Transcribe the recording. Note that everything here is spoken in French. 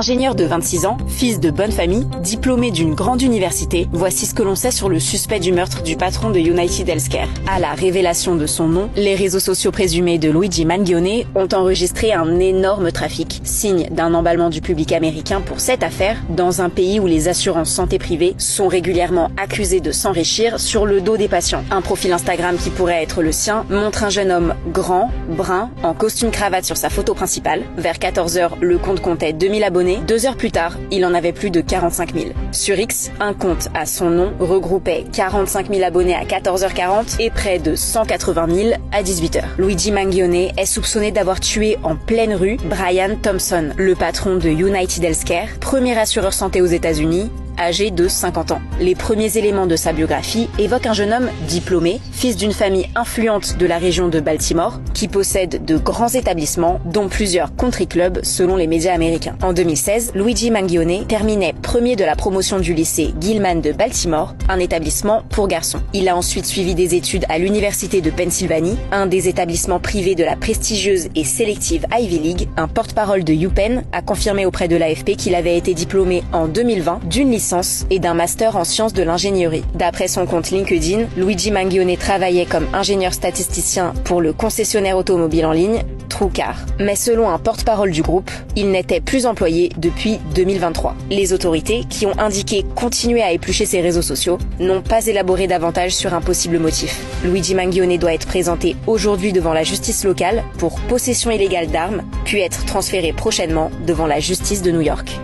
Ingénieur de 26 ans, fils de bonne famille, diplômé d'une grande université, voici ce que l'on sait sur le suspect du meurtre du patron de United Healthcare. À la révélation de son nom, les réseaux sociaux présumés de Luigi Mangione ont enregistré un énorme trafic, signe d'un emballement du public américain pour cette affaire, dans un pays où les assurances santé privées sont régulièrement accusées de s'enrichir sur le dos des patients. Un profil Instagram qui pourrait être le sien montre un jeune homme grand, brun, en costume cravate sur sa photo principale. Vers 14h, le compte comptait 2000 abonnés. 2 heures plus tard, il en avait plus de 45 000. Sur X, un compte à son nom regroupait 45 000 abonnés à 14h40 et près de 180 000 à 18h. Luigi Mangione est soupçonné d'avoir tué en pleine rue Brian Thompson, le patron de United Healthcare, premier assureur santé aux États-Unis, âgé de 50 ans. Les premiers éléments de sa biographie évoquent un jeune homme diplômé, fils d'une famille influente de la région de Baltimore, qui possède de grands établissements, dont plusieurs country clubs selon les médias américains. En 2016, Luigi Mangione terminait premier de la promotion du lycée Gilman de Baltimore, un établissement pour garçons. Il a ensuite suivi des études à l'université de Pennsylvanie, un des établissements privés de la prestigieuse et sélective Ivy League. Un porte-parole de UPenn a confirmé auprès de l'AFP qu'il avait été diplômé en 2020 d'une licence et d'un master en sciences de l'ingénierie. D'après son compte LinkedIn, Luigi Mangione travaillait comme ingénieur statisticien pour le concessionnaire automobile en ligne TrueCar. Mais selon un porte-parole du groupe, il n'était plus employé depuis 2023. Les autorités, qui ont indiqué continuer à éplucher ses réseaux sociaux, n'ont pas élaboré davantage sur un possible motif. Luigi Mangione doit être présenté aujourd'hui devant la justice locale pour possession illégale d'armes, puis être transféré prochainement devant la justice de New York.